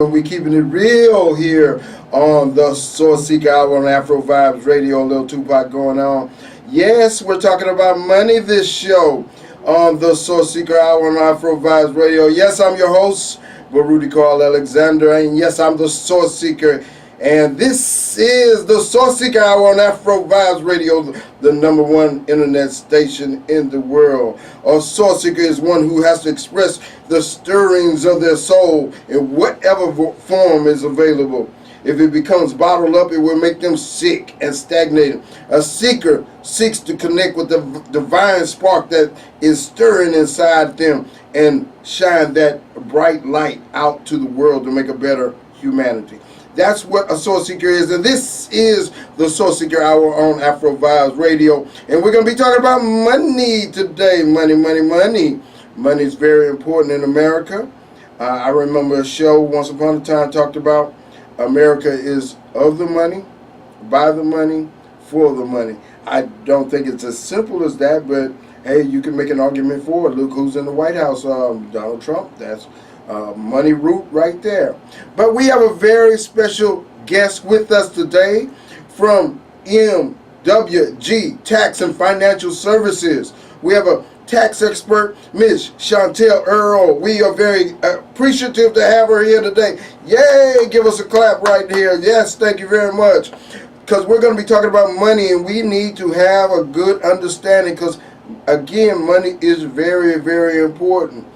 We keeping it real here on the Source Seeker Hour on Afro Vibes Radio. Little Tupac going on. Yes, we're talking about money this show on the Source Seeker Hour on Afro Vibes Radio. Yes, I'm your host, Baruti Carl Alexander, and yes, I'm the Source Seeker. And this is the Source Seeker Hour on Afro Vibes Radio, the number one internet station in the world. A Source Seeker is one who has to express the stirrings of their soul in whatever form is available. If it becomes bottled up, it will make them sick and stagnated. A seeker seeks to connect with the divine spark that is stirring inside them and shine that bright light out to the world to make a better humanity. That's what a Source Seeker is, and this is the Source Seeker Hour on Afro Vibes Radio. And we're going to be talking about money today. Money, money, money. Money is very important in America. I remember a show once upon a time talked about America is of the money, by the money, for the money. I don't think it's as simple as that, but hey, you can make an argument for it. Look who's in the White House, Donald Trump. That's money root right there. But we have a very special guest with us today from MWG Tax and Financial Services. We have a tax expert, Ms. Chantel Earl. We are very appreciative to have her here today. Yay! Give us a clap right here. Yes, thank you very much. Because we're going to be talking about money, and we need to have a good understanding because, again, money is very, very important.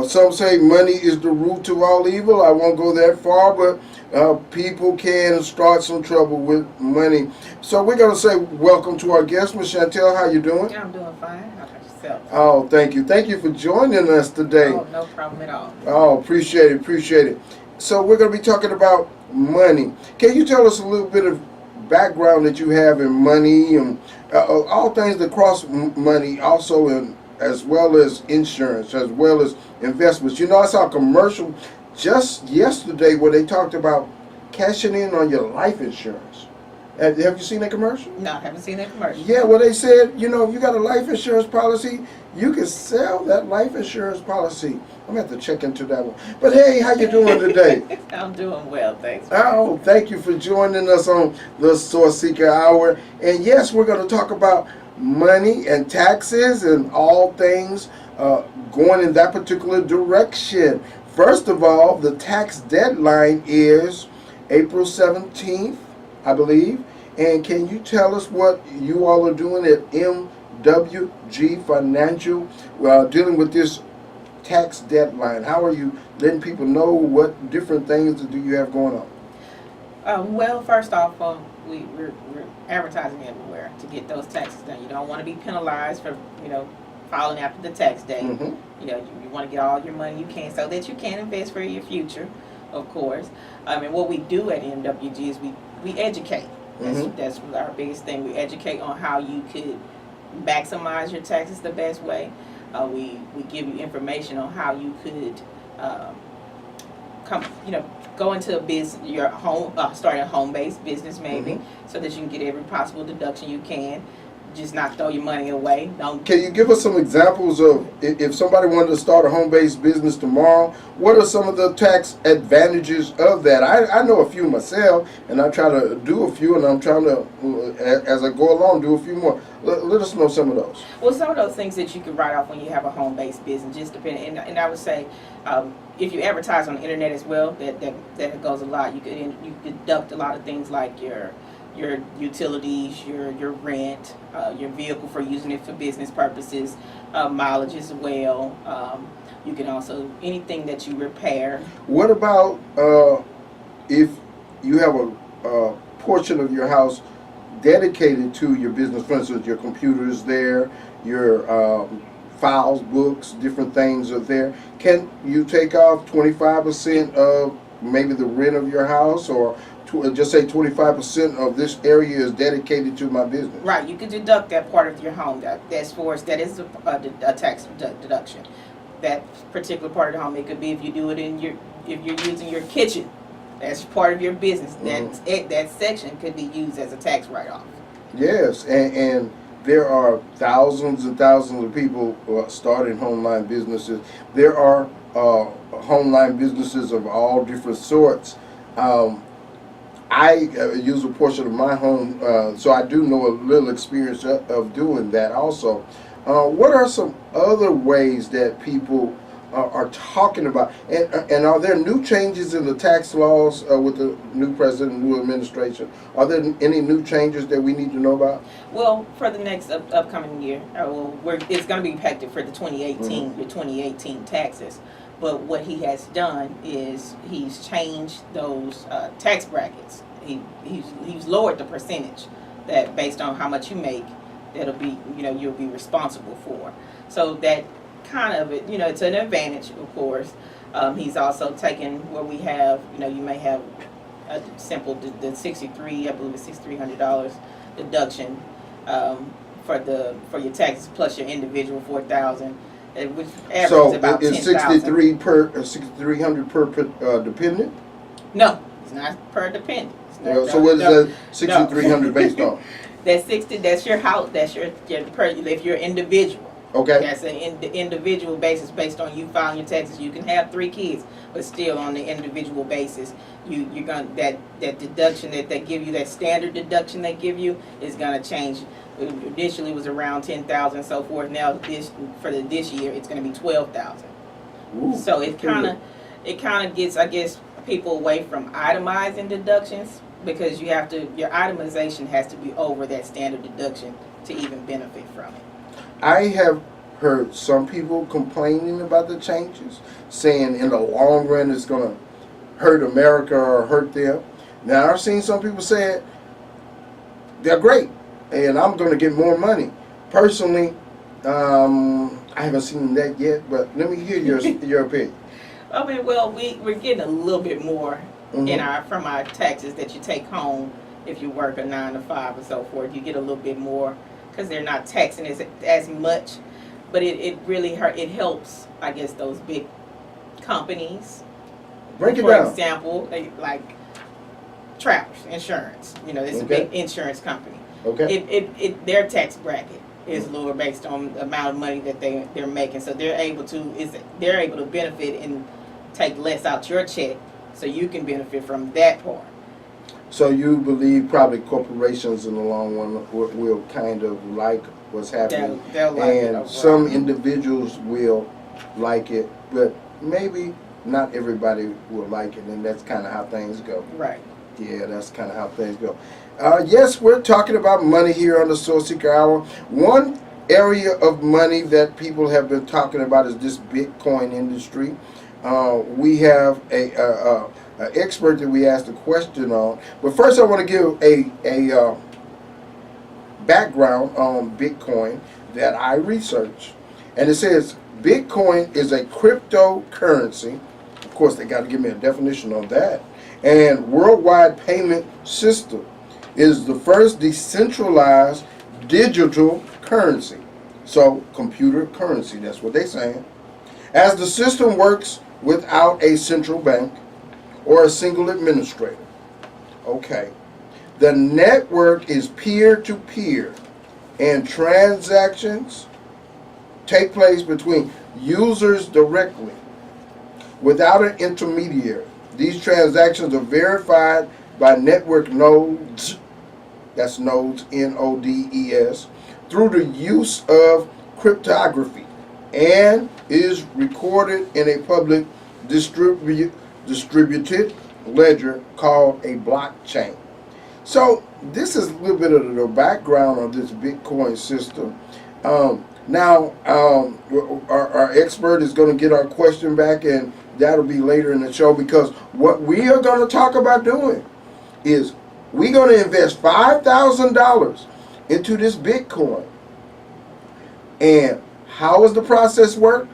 Some say money is the root to all evil. I won't go that far, but people can start some trouble with money. So we're going to say welcome to our guest, Ms. Chantel. How you doing? Yeah, I'm doing fine. How about yourself? Oh, thank you. Thank you for joining us today. Oh, no problem at all. Oh, appreciate it, appreciate it. So we're going to be talking about money. Can you tell us a little bit of background that you have in money and all things that cross money, also in as well as insurance, as well as investments? You know, I saw a commercial just yesterday where they talked about cashing in on your life insurance. Have you seen that commercial? No, I haven't seen that commercial. Yeah, well, they said, you know, if you got a life insurance policy, you can sell that life insurance policy. I'm going to have to check into that one. But hey, how you doing today? I'm doing well, thanks. Oh, thank you for joining us on the Source Seeker Hour. And yes, we're going to talk about money and taxes and all things going in that particular direction. First of all, the tax deadline is April 17th, I believe. And can you tell us what you all are doing at MWG Financial dealing with this tax deadline? How are you letting people know what different things do you have going on? Well, first off, we're advertising everywhere to get those taxes done. You don't want to be penalized for, filing after the tax date. Mm-hmm. You want to get all your money you can so that you can invest for your future, of course. And what we do at MWG is we educate. That's our biggest thing. We educate on how you could maximize your taxes the best way. We give you information on how you could go into a business, your home, start a home-based business maybe, so that you can get every possible deduction you can. Just not throw your money away. Can you give us some examples of if somebody wanted to start a home-based business tomorrow, what are some of the tax advantages of that? I know a few myself, and I try to do a few, and I'm trying to, as I go along, do a few more. Let us know some of those. Well, some of those things that you can write off when you have a home-based business, just depending. And I would say, if you advertise on the internet as well, that goes a lot. You could deduct a lot of things like your utilities, your rent, your vehicle for using it for business purposes, mileage as well. You can also, anything that you repair. What about if you have a portion of your house dedicated to your business? For instance, your computer is there, your files, books, different things are there. Can you take off 25% of maybe the rent of your house, or just say 25% of this area is dedicated to my business? Right, you can deduct that part of your home. That is a tax deduction. That particular part of the home. It could be if you do it if you're using your kitchen, that's part of your business. That section could be used as a tax write-off. Yes, and there are thousands and thousands of people starting online businesses. There are home line businesses of all different sorts. I use a portion of my home, so I do know a little experience of doing that also. What are some other ways that people are talking about? And are there new changes in the tax laws with the new president, new administration? Are there any new changes that we need to know about? Well, for the next upcoming year, it's going to be effective for the 2018, the 2018 taxes. But what he has done is he's changed those tax brackets. He's lowered the percentage that based on how much you make, that'll be, you'll be responsible for. So that kind of, it's an advantage, of course. He's also taken where we have, you may have a simple, the 63, I believe it's $6,300 deduction for your taxes plus your individual 4,000. Which averages about 10,000. So it's 6,300 per dependent? No, it's not per dependent. So what is that 6,300 based on? That's 60. That's your house. That's your per. If you're individual. Okay. That's an individual basis based on you filing your taxes. You can have 3 kids, but still on the individual basis, you're gonna that deduction that they give you, that standard deduction they give you, is gonna change. Initially it was around 10,000 and so forth. Now this year it's going to be 12,000. So it kind of gets, I guess, people away from itemizing deductions, because your itemization has to be over that standard deduction to even benefit from it. I have heard some people complaining about the changes, saying in the long run it's going to hurt America or hurt them. Now I've seen some people say they're great, and I'm going to get more money. Personally, I haven't seen that yet, but let me hear your opinion. I mean, well, we're getting a little bit more from our taxes that you take home if you work a 9 to 5 and so forth. You get a little bit more because they're not taxing as much, but it really it helps, I guess, those big companies. Break it down. For example, like Travelers Insurance. It's a big insurance company. Okay. Their tax bracket is lower based on the amount of money that they're making, so they're able to benefit and take less out your check, so you can benefit from that part. So you believe probably corporations in the long run will kind of like what's happening, they'll like it overall. Some individuals will like it, but maybe not everybody will like it, and that's kind of how things go. Right. Yeah, that's kind of how things go. Yes, we're talking about money here on the Soul Seeker Hour. One area of money that people have been talking about is this Bitcoin industry. We have an expert that we asked a question on. But first I want to give a background on Bitcoin that I researched. And it says Bitcoin is a cryptocurrency. Of course, they got to give me a definition on that. And worldwide payment system is the first decentralized digital currency. So computer currency, that's what they're saying. As the system works without a central bank or a single administrator. Okay. The network is peer-to-peer, and transactions take place between users directly without an intermediary. These transactions are verified by network nodes, that's nodes, N-O-D-E-S, through the use of cryptography, and is recorded in a public distributed ledger called a blockchain. So this is a little bit of the background of this Bitcoin system. Now our expert is going to get our question back, and that'll be later in the show, because what we are going to talk about doing is we're going to invest $5,000 into this Bitcoin. And how does the process work?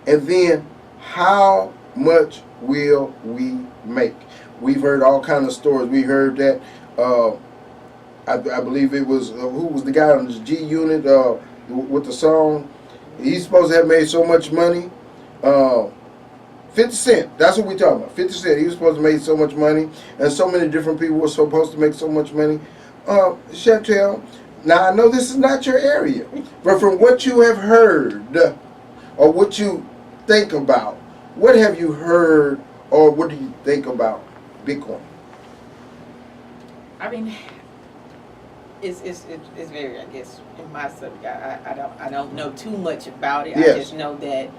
And then how much will we make? We've heard all kinds of stories. We heard that I believe it was who was the guy on this G Unit with the song? He's supposed to have made so much money. 50 Cent, that's what we're talking about. 50 Cent, he was supposed to make so much money, and so many different people were supposed to make so much money. Chantel, now I know this is not your area, but from what you have heard, or what you think about, what have you heard, or what do you think about Bitcoin? I mean, it's very, I guess, in my subject. I don't know too much about it. Yes. I just know that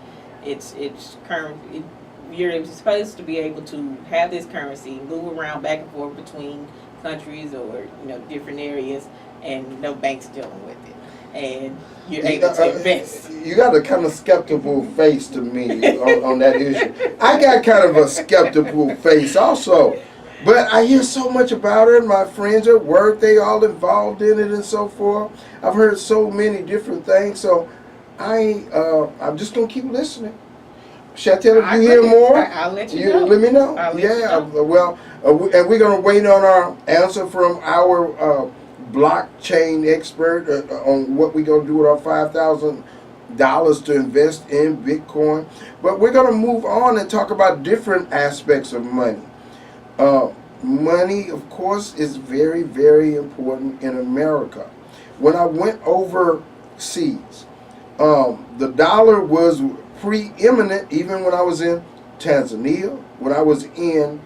it's current. You're supposed to be able to have this currency move around back and forth between countries or different areas, and no bank's dealing with it, and you're able to invest. You got a kind of skeptical face to me on that issue. I got kind of a skeptical face also. But I hear so much about it. My friends at work, they all involved in it and so forth. I've heard so many different things. So I'm just going to keep listening. Should I tell if you hear more? I'll let you know. Let me know. I'll let you know. Well, and we're going to wait on our answer from our blockchain expert on what we're going to do with our $5,000 to invest in Bitcoin. But we're going to move on and talk about different aspects of money. Money, of course, is very, very important in America. When I went overseas, the dollar was preeminent even when I was in Tanzania, when I was in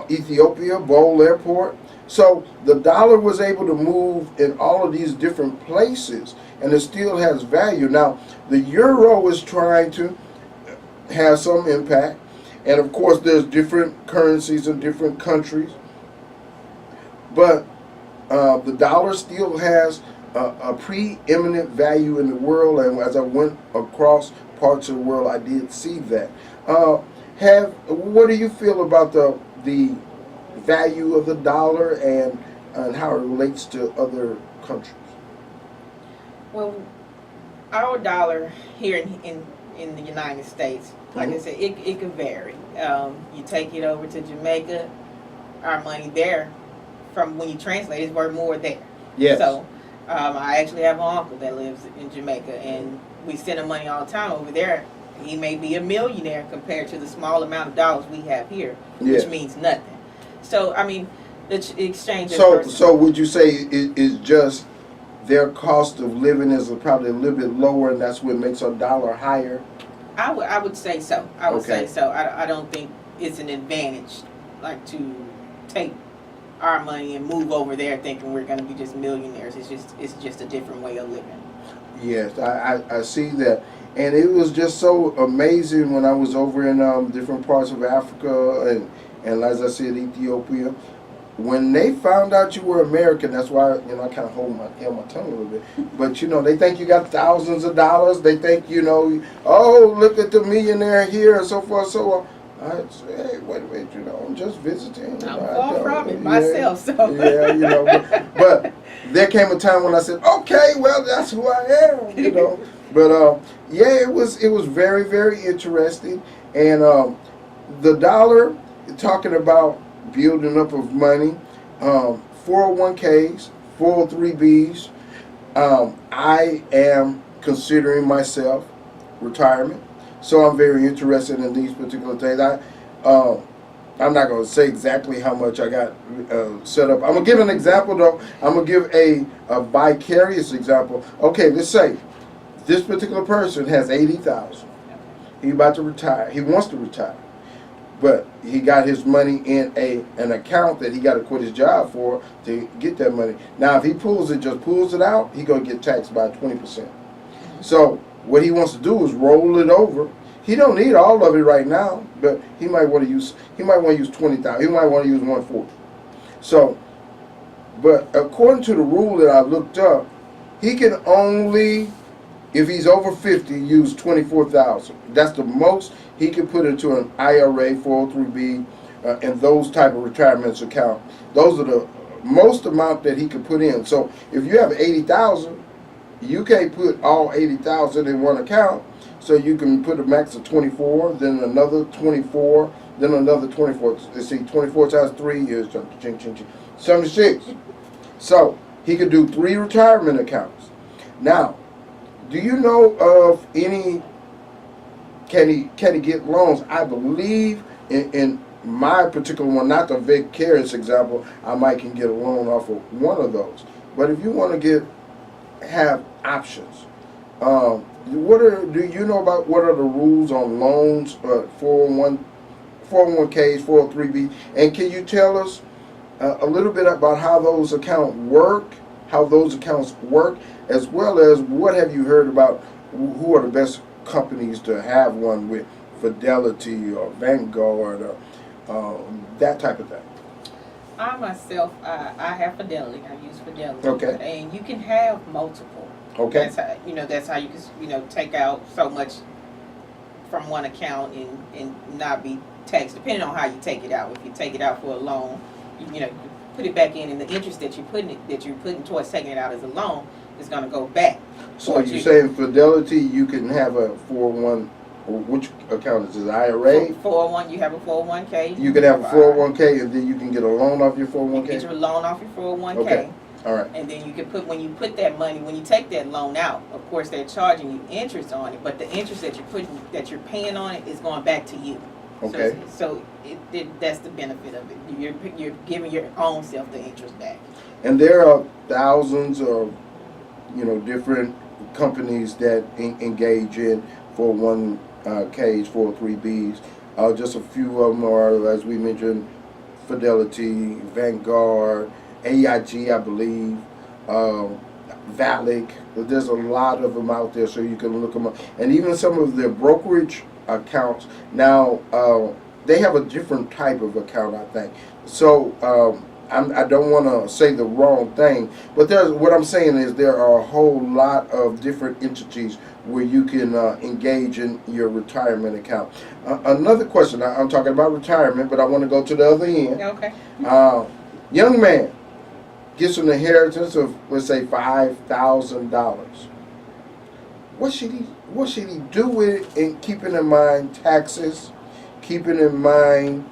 Ethiopia, Bole Airport. So the dollar was able to move in all of these different places, and it still has value. Now, the euro is trying to have some impact. And of course, there's different currencies in different countries. But the dollar still has a preeminent value in the world. And as I went across parts of the world, I did see that. What do you feel about the value of the dollar and how it relates to other countries? Well, our dollar here in the United States, like I said, it could vary. You take it over to Jamaica, our money there, from when you translate, is worth more there. Yes. So I actually have an uncle that lives in Jamaica, and we send him money all the time over there. He may be a millionaire compared to the small amount of dollars we have here, Yes. which means nothing. So, I mean, the exchange. So would you say it's just their cost of living is probably a little bit lower, and that's what makes our dollar higher? I would say so. I would Okay. say so. I don't think it's an advantage, like, to take our money and move over there thinking we're going to be just millionaires. It's just a different way of living. Yes, I see that. And it was just so amazing when I was over in different parts of Africa and as I said, Ethiopia. When they found out you were American, that's why I kind of held my tongue a little bit. But they think you got thousands of dollars. They think oh, look at the millionaire here and so forth. So I say, hey, wait, I'm just visiting. I'm far from it myself, so. Yeah, but there came a time when I said, okay, well, that's who I am, But yeah, it was very, very interesting. And the dollar, talking about building up of money, 401ks, 403bs. I am considering myself retirement, so I'm very interested in these particular things. I'm not going to say exactly how much I got set up. I'm going to give an example, though. I'm going to give a vicarious example. Okay, let's say this particular person has $80,000. He's about to retire. He wants to retire. But he got his money in an account that he got to quit his job for to get that money. Now, if he pulls it out, he's going to get taxed by 20%. So what he wants to do is roll it over. He don't need all of it right now, but he might want to use $20,000. He might want to use $140,000. So, but according to the rule that I looked up, he can only, if he's over 50, use $24,000. That's the most he can put into an IRA, 403b, and those type of retirements account. Those are the most amount that he can put in. So if you have 80,000, you can't put all 80,000 in one account. So you can put a max of 24, then another 24, then another 24. Let's see, 24 times 3 is 76. So he could do 3 retirement accounts. Now, do you know of any? Can he get loans? I believe in my particular one, not the vicarious example, I might can get a loan off of one of those. But if you want to have options, Do you know about what are the rules on loans, 401ks, 403b, and can you tell us a little bit about how those accounts work, as well as what have you heard about who are the best companies to have one with, Fidelity or Vanguard or that type of thing? I myself, I have Fidelity. I use Fidelity. Okay. And you can have multiple. Okay. That's how you can, take out so much from one account and not be taxed, depending on how you take it out. If you take it out for a loan, you put it back in, and the interest that you're putting towards taking it out as a loan is going to go back. So you're saying Fidelity, you can have a 401, which account is this, IRA? 401, you have a 401k. You can have a 401k, and then you can get a loan off your You 401k? get your loan off your 401k. Okay. All right. And then you can when you take that loan out, of course they're charging you interest on it, but the interest that you're paying on it is going back to you. Okay. So that's the benefit of it. You're giving your own self the interest back. And there are thousands of, different companies that engage in 401ks, 403bs. Just a few of them are, as we mentioned, Fidelity, Vanguard, AIG, I believe, Valic. There's a lot of them out there, so you can look them up. And even some of their brokerage accounts. Now, they have a different type of account, I think. So I don't want to say the wrong thing, but what I'm saying is there are a whole lot of different entities where you can engage in your retirement account. Another question, I'm talking about retirement, but I want to go to the other end. Okay. Young man gets an inheritance of, let's say, $5,000. What should he do with it, and keeping in mind taxes, keeping in mind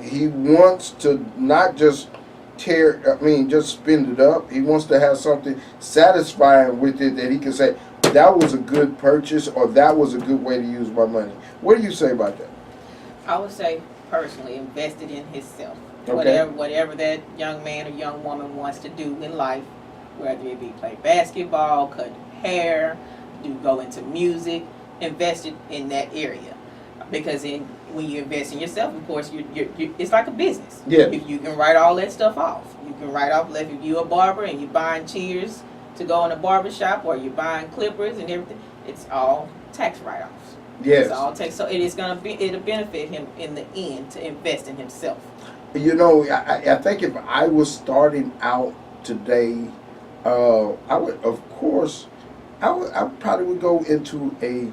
he wants to not just just spend it up. He wants to have something satisfying with it that he can say, that was a good purchase, or that was a good way to use my money. What do you say about that? I would say personally invested in himself. Okay. Whatever that young man or young woman wants to do in life, whether it be play basketball, cut hair, go into music, invest it in that area. Because when you invest in yourself, of course, it's like a business. Yeah. You can write all that stuff off. You can write off, if you're a barber and you're buying cheers to go in a barber shop, or you're buying clippers and everything, it's all tax write-offs. Yes. It's all tax. So it'll benefit him in the end to invest in himself. I think if I was starting out today, I would, of course, I probably would go into a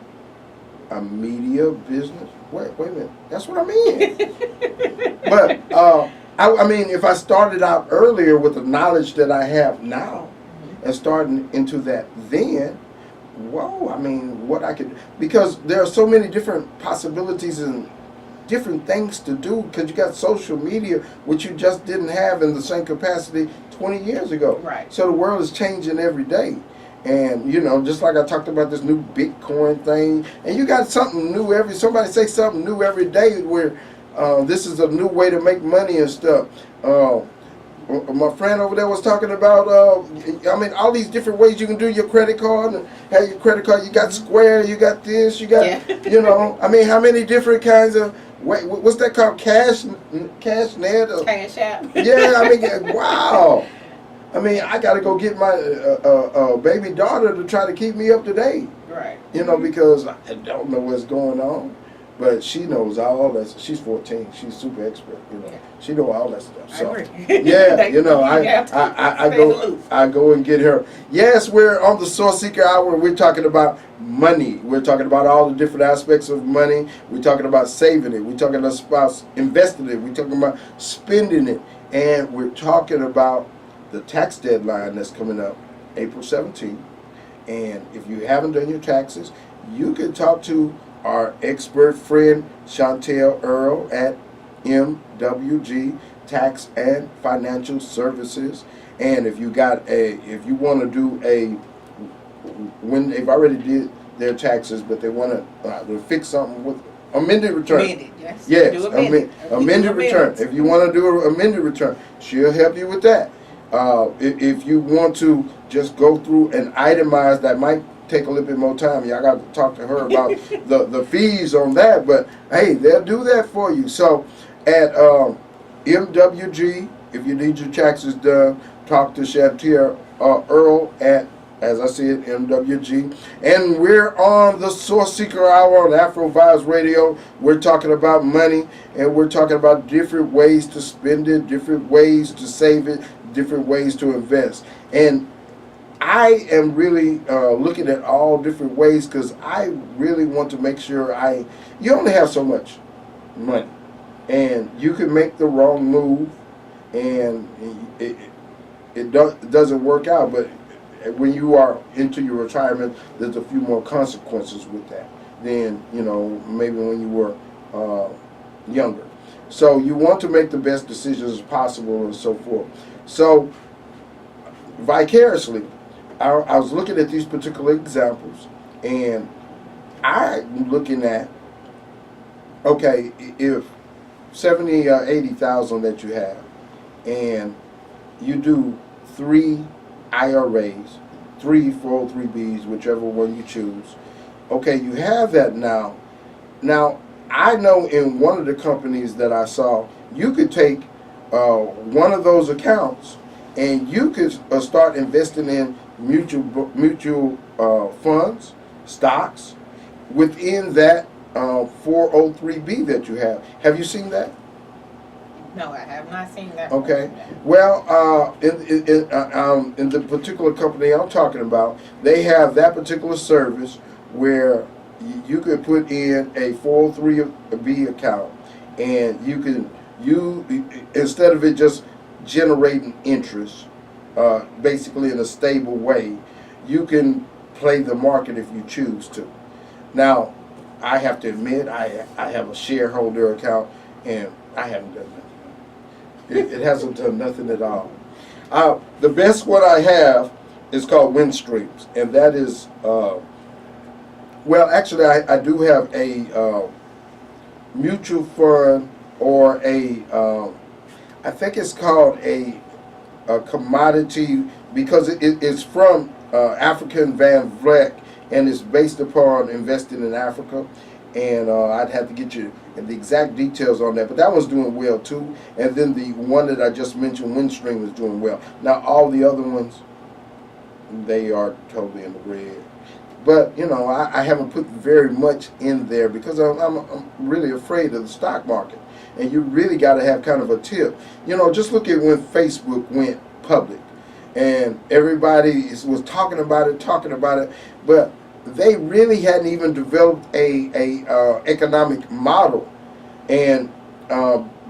media business. Wait a minute, that's what I mean. But I mean, if I started out earlier with the knowledge that I have now, and starting into that then, whoa, I mean, what I could, because there are so many different possibilities and different things to do, because you got social media, which you just didn't have in the same capacity 20 years ago. Right. So the world is changing every day. And, just like I talked about this new Bitcoin thing, and you got something new somebody say something new every day where this is a new way to make money and stuff. My friend over there was talking about, all these different ways you can do your credit card, and have your credit card. You got Square, you got this, you got, how many different kinds of, what's that called? CashNet? Cash App. Yeah, wow. I got to go get my baby daughter to try to keep me up to date. Right. Because I don't know what's going on. But she knows all that. She's 14. She's super expert. Yeah. She knows all that stuff. So, I agree. Yeah, I go and get her. Yes, we're on the Source Seeker Hour. We're talking about money. We're talking about all the different aspects of money. We're talking about saving it. We're talking about investing it. We're talking about spending it. And we're talking about the tax deadline that's coming up April 17th. And if you haven't done your taxes, you can talk to our expert friend Chantel Earl at MWG Tax and Financial Services. And if you want to do when they've already did their taxes, but they want to fix something with amended return. Amended, yes. Yes, amended return. If you want to do an amended return, she'll help you with that. If you want to just go through and itemize, that might take a little bit more time. Y'all got to talk to her about the fees on that, but hey, they'll do that for you. So at MWG, if you need your taxes done, talk to Shantia Earl at, as I said, MWG. And we're on the Source Seeker Hour on Afro Vibes Radio. We're talking about money, and we're talking about different ways to spend it, different ways to save it, different ways to invest. And I am really looking at all different ways, because I really want to make sure you only have so much money, and you can make the wrong move, and it doesn't work out. But when you are into your retirement, there's a few more consequences with that than, maybe when you were younger. So you want to make the best decisions as possible and so forth. So vicariously, I was looking at these particular examples, and I'm looking at, okay, if 70 or 80,000 that you have, and you do 3 IRAs, 3 403Bs, whichever one you choose. Okay, you have that now. Now, I know in one of the companies that I saw, you could take one of those accounts, and you could start investing in mutual funds, stocks, within that 403B that you have. Have you seen that? No, I have not seen that. Okay. Well, in the particular company I'm talking about, they have that particular service where you could put in a 403B account, and instead of it just generating interest, basically in a stable way, you can play the market if you choose to. Now, I have to admit, I have a shareholder account, and I haven't done nothing. It hasn't done nothing at all. The best one I have is called Windstreams, and that is, well, actually, I do have a mutual fund, or I think it's called a commodity, because it's from African Van Vleck, and it's based upon investing in Africa. And I'd have to get you the exact details on that, but that one's doing well too. And then the one that I just mentioned, Windstream, is doing well. Now all the other ones, they are totally in the red. But I haven't put very much in there, because I'm really afraid of the stock market. And you really got to have kind of a tip. Just look at when Facebook went public, and everybody was talking about it, but they really hadn't even developed a economic model, and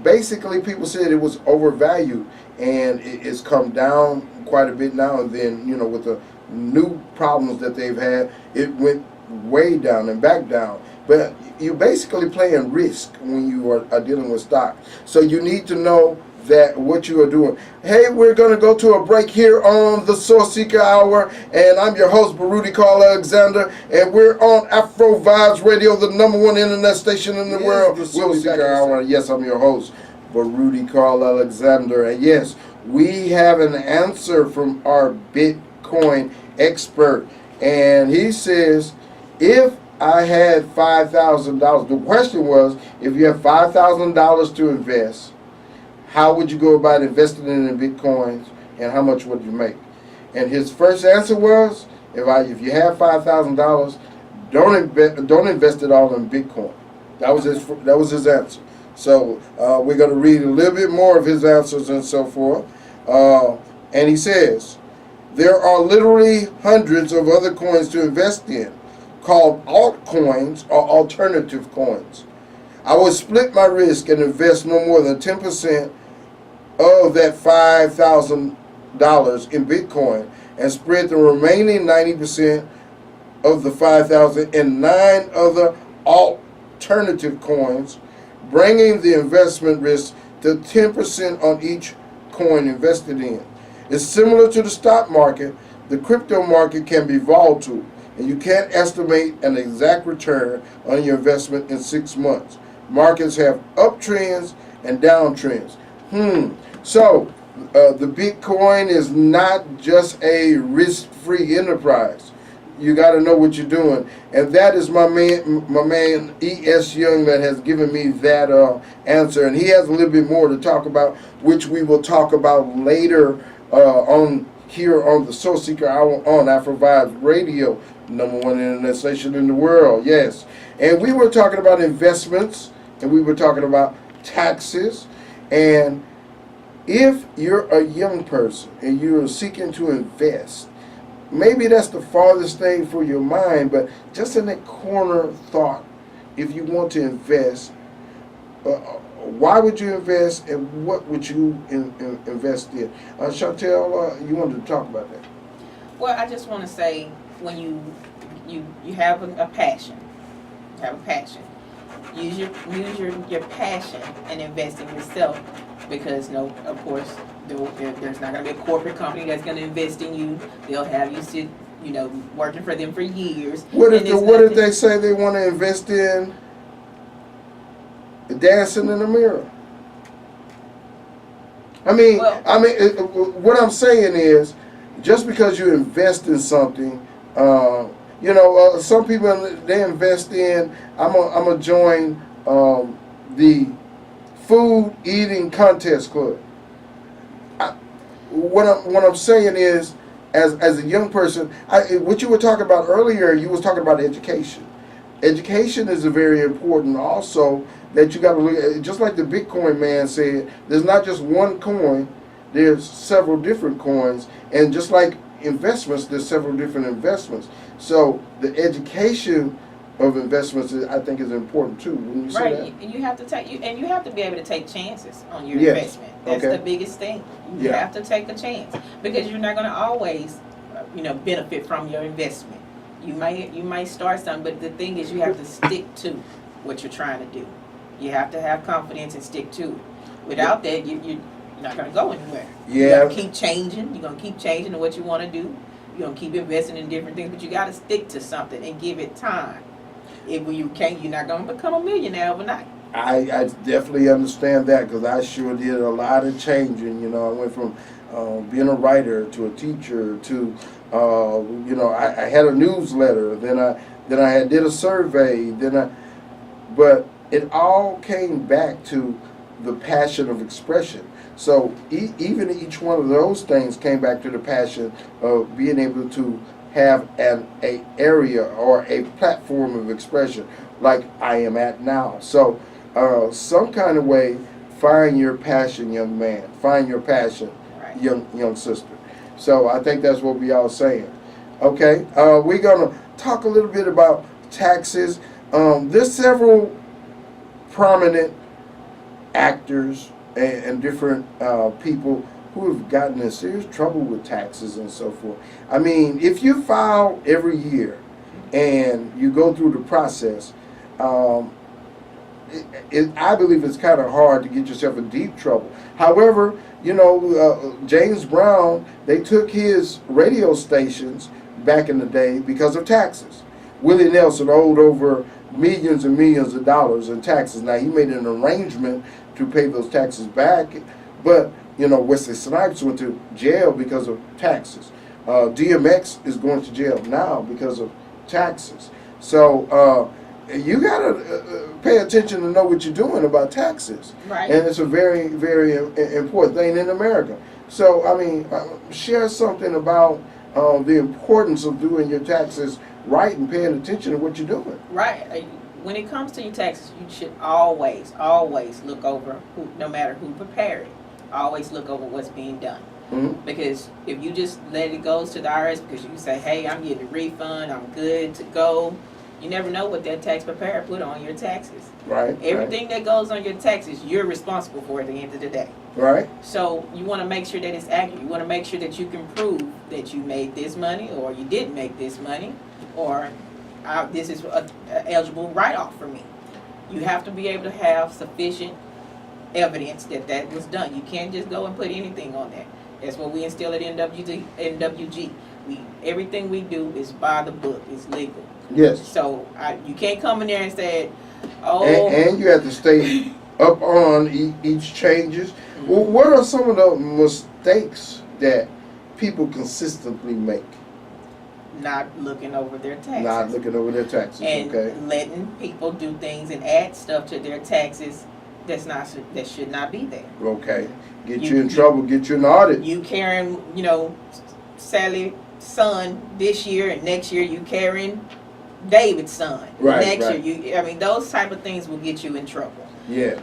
basically people said it was overvalued, and it's come down quite a bit now. And then with the new problems that they've had, it went way down and back down. But you're basically playing risk when you are dealing with stock. So you need to know that what you are doing. Hey, we're going to go to a break here on the Source Seeker Hour, and I'm your host, Baruti Carl Alexander, and we're on Afro Vibes Radio, the #1 internet station in the world. The Source Seeker Hour. Yes, I'm your host, Baruti Carl Alexander, and yes, we have an answer from our Bitcoin expert, and he says, if I had $5,000, the question was, if you have $5,000 to invest, how would you go about investing in Bitcoins, and how much would you make? And his first answer was, if you have $5,000, don't invest it all in Bitcoin. That was his answer. So we're going to read a little bit more of his answers and so forth. And he says, there are literally hundreds of other coins to invest in, called altcoins or alternative coins. I would split my risk and invest no more than 10% of that $5,000 in Bitcoin, and spread the remaining 90% of the $5,000 in 9 other alternative coins, bringing the investment risk to 10% on each coin invested in. It's similar to the stock market. The crypto market can be volatile, and you can't estimate an exact return on your investment in 6 months. Markets have uptrends and downtrends. So The Bitcoin is not just a risk-free enterprise. You got to know what you're doing, and that is my man E.S. Young that has given me that answer, and he has a little bit more to talk about, which we will talk about later on here on the Soul Seeker Hour on Afro Vibes Radio, #1 internet station in the world. Yes, and we were talking about investments, and we were talking about taxes, and if you're a young person and you're seeking to invest, maybe that's the farthest thing for your mind, but just in that corner thought, if you want to invest, why would you invest and what would you invest in? Chantel, you wanted to talk about that. Well, I just want to say, when you have a passion, use your passion and invest in yourself, because no, of course, there's not going to be a corporate company that's going to invest in you. They'll have you sit, working for them for years. What if they say they want to invest in dancing in the mirror? What I'm saying is, just because you invest in something, some people, they invest in, I'm gonna join the food eating contest club. What I'm saying is, as a young person, what you were talking about earlier, you was talking about education. Education is very important also, that you got to look at, just like the Bitcoin man said, there's not just one coin, there's several different coins, and just like investments, there's several different investments. So the education of investments, I think, is important too. Wouldn't you say that? Right, and you have to be able to take chances on your Yes. investment. That's Okay. the biggest thing. You have to take a chance, because you're not going to always, benefit from your investment. You might start something, but the thing is, you have to stick to what you're trying to do. You have to have confidence and stick to it. Without that, you're not going to go anywhere. Yeah. You're going to keep changing. You're going to keep changing to what you want to do. You're going to keep investing in different things, but you got to stick to something and give it time. If you can't, you're not going to become a millionaire overnight. I definitely understand that, because I sure did a lot of changing. I went from being a writer to a teacher to, I had a newsletter. Then I did a survey. But it all came back to the passion of expression. So even each one of those things came back to the passion of being able to have an area or a platform of expression like I am at now. So some kind of way, find your passion, young man. Find your passion, Right. young sister. So I think that's what we all saying. Okay, we're gonna talk a little bit about taxes. There's several prominent actors and different people who have gotten in serious trouble with taxes and so forth. I mean, if you file every year and you go through the process, I believe it's kind of hard to get yourself in deep trouble. However, James Brown, they took his radio stations back in the day because of taxes. Willie Nelson owed over millions and millions of dollars in taxes. Now, he made an arrangement to pay those taxes back, but Wesley Snipes went to jail because of taxes. DMX is going to jail now because of taxes. So you gotta pay attention to know what you're doing about taxes. Right. And it's a very, very important thing in America. So, share something about the importance of doing your taxes right and paying attention to what you're doing. Right. When it comes to your taxes, you should always look over no matter who prepared it. Always look over what's being done. Mm-hmm. Because if you just let it go to the IRS because you say, hey, I'm getting a refund, I'm good to go, you never know what that tax preparer put on your taxes. Right. Everything that goes on your taxes, you're responsible for at the end of the day. Right. So you want to make sure that it's accurate. You want to make sure that you can prove that you made this money or you didn't make this money, or this is an eligible write-off for me. You have to be able to have sufficient evidence that was done. You can't just go and put anything on there. That's what we instill at NWG. Everything we do is by the book. It's legal. Yes. So you can't come in there and say, oh. And you have to state up on each changes. Well, what are some of the mistakes that people consistently make? Not looking over their taxes. Not looking over their taxes, and okay? letting people do things and add stuff to their taxes that should not be there. Okay. Get you in trouble, get you an audit. You carrying, Sally's son this year, and next year you carrying David's son. Right, Next right. year, those type of things will get you in trouble. Yes.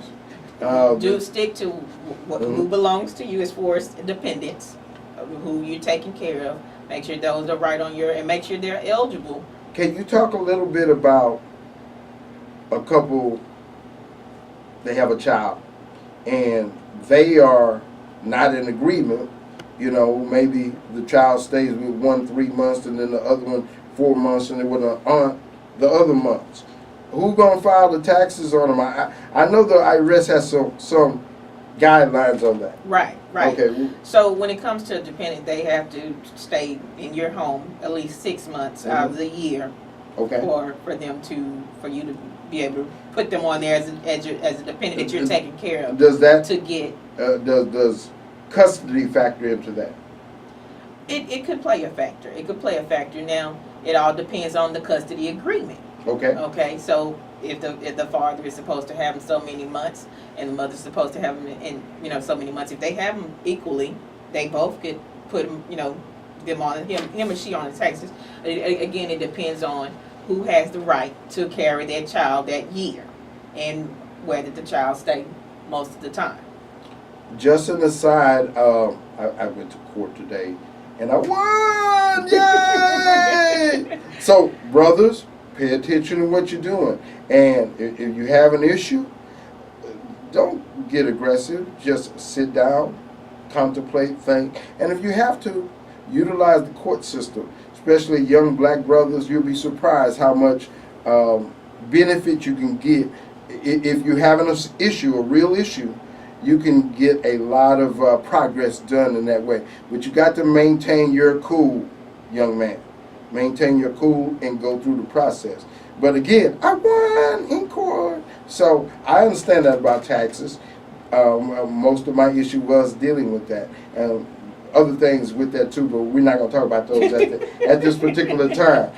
Do stick to who belongs to you as far as dependents, who you're taking care of. Make sure those are right on and make sure they're eligible. Can you talk a little bit about a couple, they have a child, and they are not in agreement, maybe the child stays with one 3 months and then the other one 4 months and then with an aunt the other months. Who gonna file the taxes on them? I know the IRS has some guidelines on that. Right. Okay. So when it comes to dependent, they have to stay in your home at least 6 months out of the year. Okay. For you to be able to put them on there as a dependent that you're taking care of. Does that to get does custody factor into that? It could play a factor. It could play a factor. Now it all depends on the custody agreement. Okay. Okay. So if the father is supposed to have them so many months and the mother's supposed to have them in so many months, if they have them equally, they both could put them them on him or she on the taxes. Again, it depends on who has the right to carry that child that year and whether the child stay most of the time. Just an aside, I went to court today and I won! Yay! So, brothers, pay attention to what you're doing. And if you have an issue, don't get aggressive. Just sit down, contemplate, think. And if you have to, utilize the court system. Especially young black brothers, you'll be surprised how much benefit you can get. If you have an issue, a real issue, you can get a lot of progress done in that way. But you got to maintain your cool, young man. Maintain your cool and go through the process. But again, I won in court. So I understand that about taxes. Most of my issue was dealing with that. Other things with that too, but we're not going to talk about those at this particular time.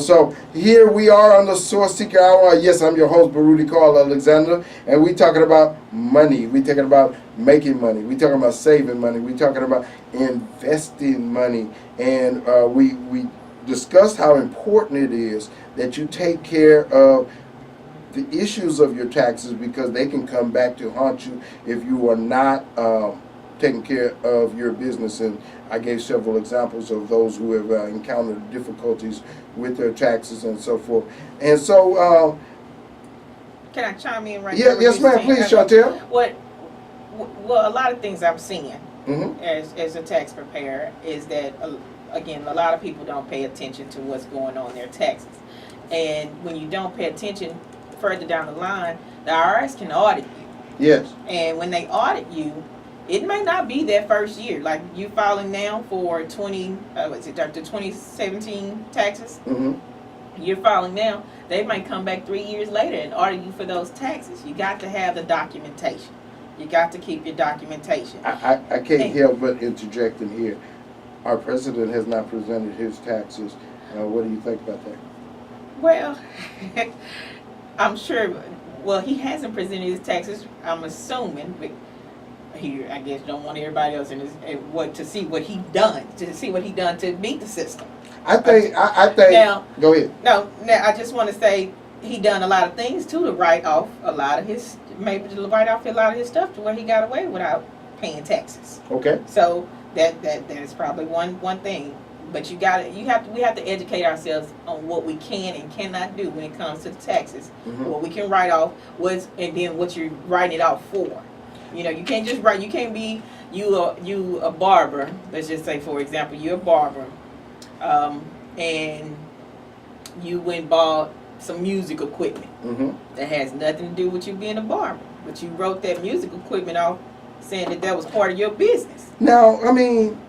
So here we are on the Source Seeker Hour. Yes, I'm your host, Baruti Carl Alexander, and we're talking about money. We're talking about making money. We're talking about saving money. We're talking about investing money. And we discussed how important it is that you take care of the issues of your taxes, because they can come back to haunt you if you are not taking care of your business. And I gave several examples of those who have encountered difficulties with their taxes and so forth. And so, can I chime in right yeah, there? yes, ma'am. Please, Chantel. Well, a lot of things I'm seeing Mm-hmm. as a tax preparer is that again, a lot of people don't pay attention to what's going on in their taxes, and when you don't pay attention further down the line, the IRS can audit you. Yes. And when they audit you, it may not be that first year. Like you filing now for the 2017 taxes. Mm-hmm. You're filing now. They might come back 3 years later and audit you for those taxes. You got to have the documentation. You got to keep your documentation. I can't help but interject in here. Our president has not presented his taxes. What do you think about that? Well, I'm sure. Well, he hasn't presented his taxes. I'm assuming, but he, I guess, don't want everybody else in his to see what he done to beat the system. I think. Now, go ahead. No, now I just want to say he done a lot of things too to write off a lot of his stuff to where he got away without paying taxes. Okay. So that is probably one thing. But we have to educate ourselves on what we can and cannot do when it comes to the taxes. Mm-hmm. What we can write off and then what you're writing it off for. You can't just write. You can't be you a barber. Let's just say, for example, you're a barber, and you went and bought some music equipment Mm-hmm. that has nothing to do with you being a barber, but you wrote that music equipment off, saying that was part of your business. Now, I mean,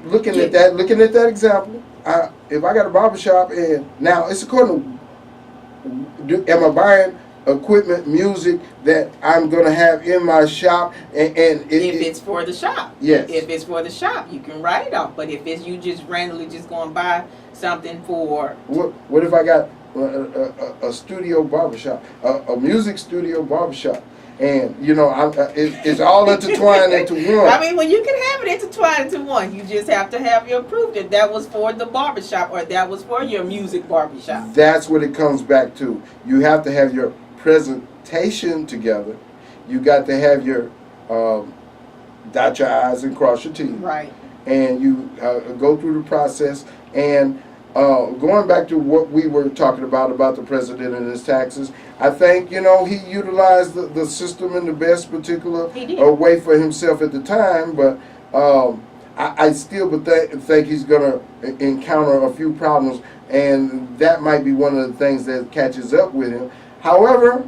looking at that example, if I got a barber shop and now it's according to, am I buying equipment, music that I'm gonna have in my shop, and if it's for the shop. Yes. If it's for the shop, you can write it off. But if it's you just randomly just going to buy something for... What if I got a studio barbershop, a music studio barbershop, and it's all intertwined into one. I mean, well, you can have it intertwined into one. You just have to have your proof that was for the barbershop or that was for your music barbershop. That's what it comes back to. You have to have your presentation together. You got to have your dot your I's and cross your T's. Right. And you go through the process. And going back to what we were talking about the president and his taxes, I think, he utilized the system in the best particular way for himself at the time, but I still think he's going to encounter a few problems, and that might be one of the things that catches up with him. However,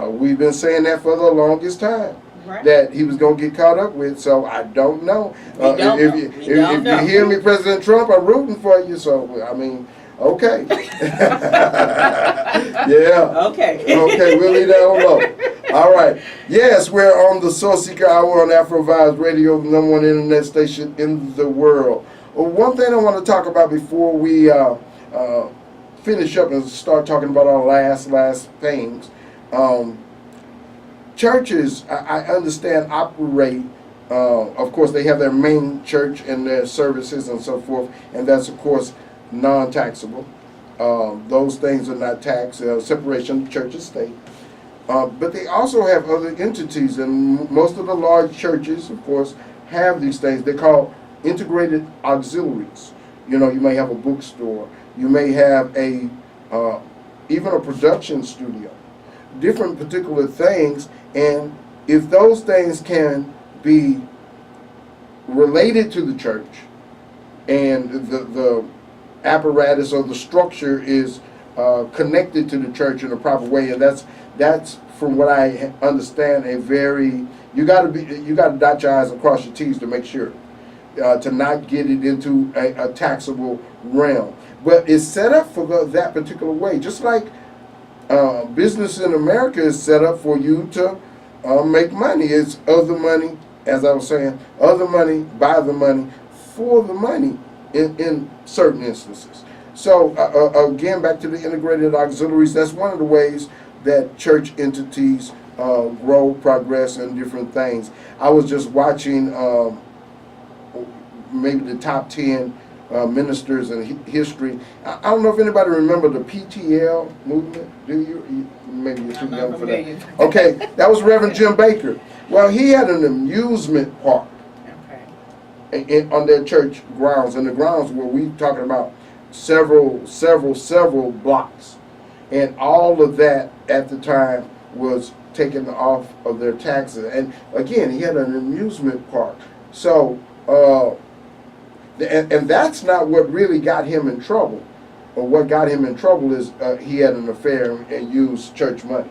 we've been saying that for the longest time. Right. That he was going to get caught up with, so I don't know. If you hear me, President Trump, I'm rooting for you, so, I mean, okay. Yeah. Okay. Okay, we'll leave that alone. All right. Yes, we're on the Soul Seeker Hour on Afro Vibes Radio, the #1 internet station in the world. Well, one thing I want to talk about before we finish up and start talking about our last things. Churches, I understand, operate, of course, they have their main church and their services and so forth, and that's, of course, non-taxable. Those things are not taxed, separation of church and state. But they also have other entities, and most of the large churches, of course, have these things. They're called integrated auxiliaries. You may have a bookstore. You may have even a production studio. Different particular things, and if those things can be related to the church and the apparatus or the structure is connected to the church in a proper way, and that's from what I understand you got to dot your I's and cross your T's to make sure to not get it into a taxable realm, but it's set up for that particular way, just like business in America is set up for you to make money. It's of the money, as I was saying, of the money, by the money, for the money in certain instances. So again, back to the integrated auxiliaries, that's one of the ways that church entities grow, progress, and different things. I was just watching maybe the top 10 ministers in history. I don't know if anybody remember the PTL movement. Do you? Maybe you're too young for that. Okay, that was Reverend Jim Baker. Well, he had an amusement park on their church grounds, and the grounds where we talking about several blocks, and all of that at the time was taken off of their taxes. And again, he had an amusement park. So. And that's not what really got him in trouble. Or what got him in trouble is he had an affair and used church money.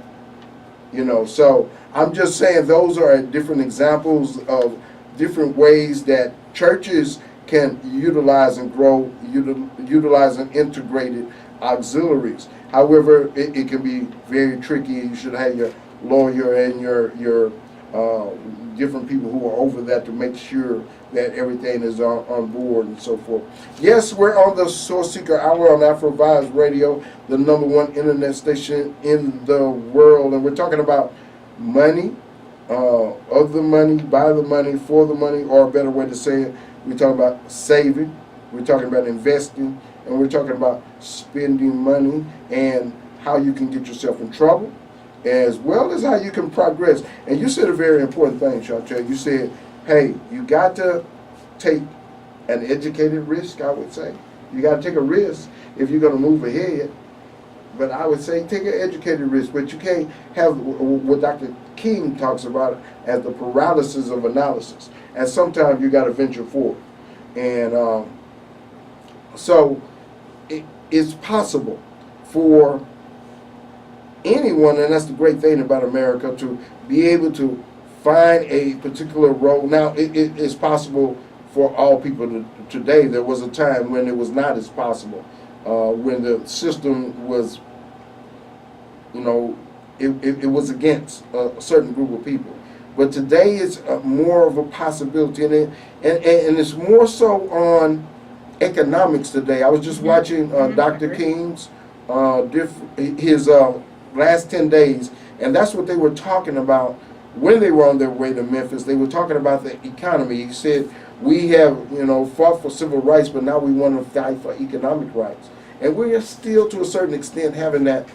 So I'm just saying those are different examples of different ways that churches can utilize and grow, utilizing integrated auxiliaries. However, it can be very tricky. You should have your lawyer and your different people who are over that to make sure that everything is on board and so forth. Yes, we're on the Soul Seeker Hour on Afro Vibes Radio, the #1 internet station in the world, and we're talking about money, of the money, by the money, for the money, or a better way to say it, we're talking about saving, we're talking about investing, and we're talking about spending money and how you can get yourself in trouble, as well as how you can progress. And you said a very important thing, Chantel. You said, hey, you got to take an educated risk, I would say. You got to take a risk if you're going to move ahead. But I would say take an educated risk, but you can't have what Dr. King talks about as the paralysis of analysis. And sometimes you got to venture forward. And so it's possible for anyone, and that's the great thing about America, to be able to find a particular role. Now, it's possible for all people today. There was a time when it was not as possible, when the system was, it was against a certain group of people. But today it's more of a possibility, and it's more so on economics today. I was just watching Dr. King's his last 10 days, and that's what they were talking about when they were on their way to Memphis. They were talking about the economy. He said, we have, fought for civil rights, but now we want to fight for economic rights. And we are still, to a certain extent, having that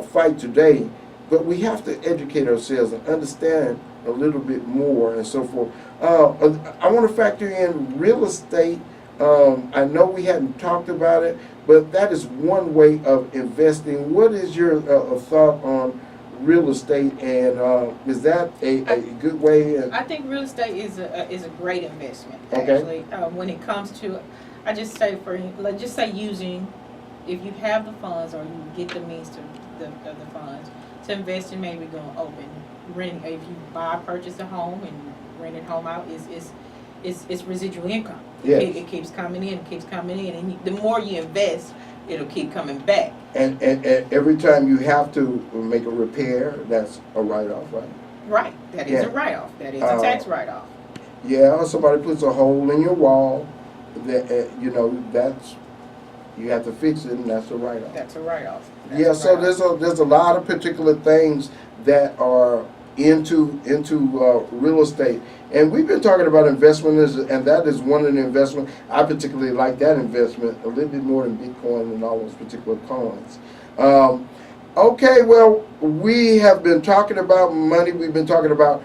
fight today. But we have to educate ourselves and understand a little bit more and so forth. I want to factor in real estate. I know we hadn't talked about it, but that is one way of investing. What is your thought on real estate, and is that a good way? I think real estate is a great investment. Okay. Actually, when it comes to, I just say using, if you have the funds or you get the means to the funds to invest in, maybe going open rent. If you purchase a home and rent it home out, it's residual income. Yes. It keeps coming in, and the more you invest, it'll keep coming back. And every time you have to make a repair, that's a write-off, right? Right. That is a write-off. That is a tax write-off. Yeah, somebody puts a hole in your wall, that that's, you have to fix it, and that's a write-off. That's a write-off. Yeah, so there's a lot of particular things that are into real estate, and we've been talking about investment, and that is one of the investment. I particularly like that investment a little bit more than Bitcoin and all those particular coins. Okay, well, we have been talking about money. We've been talking about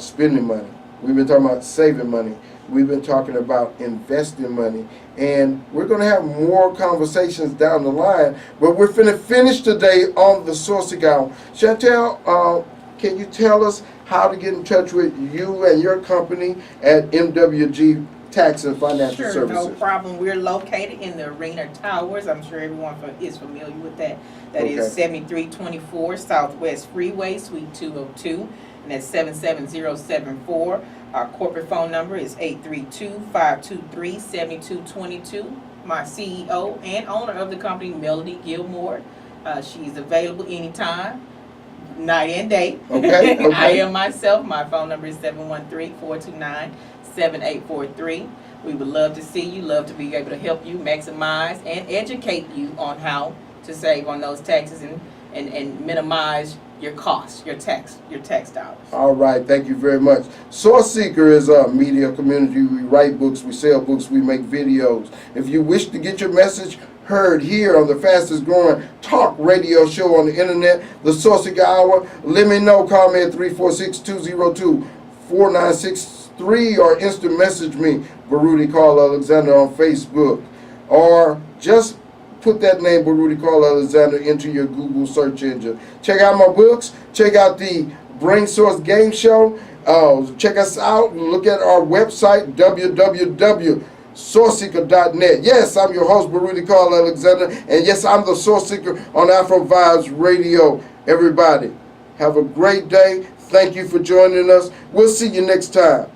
spending money. We've been talking about saving money. We've been talking about investing money, and we're going to have more conversations down the line. But we're finna finish today on the Sourcing Hour. Chantel, can you tell us how to get in touch with you and your company at MWG Tax and Financial Services? No problem. We're located in the Arena Towers. I'm sure everyone is familiar with that. That is 7324 Southwest Freeway, Suite 202, and that's 77074. Our corporate phone number is 832-523-7222. My CEO and owner of the company, Melody Gilmore, she's available anytime, night and day. Okay. I am myself. My phone number is 713-429-7843. We would love to see you, love to be able to help you maximize and educate you on how to save on those taxes and minimize your costs, your tax dollars. All right, thank you very much. Source Seeker is a media community. We write books, we sell books, we make videos. If you wish to get your message heard here on the fastest growing talk radio show on the internet, the Sourcing Hour, let me know. Call me at 346-202-4963 or instant message me, Baruti Carl Alexander, on Facebook, or just put that name, Baruti Carl Alexander, into your Google search engine. Check out my books. Check out the Brain Source Game Show. Check us out. Look at our website, www.sourceseeker.net. Yes, I'm your host, Baruti Carl Alexander, and yes, I'm the Source Seeker on Afro Vibes Radio. Everybody, have a great day. Thank you for joining us. We'll see you next time.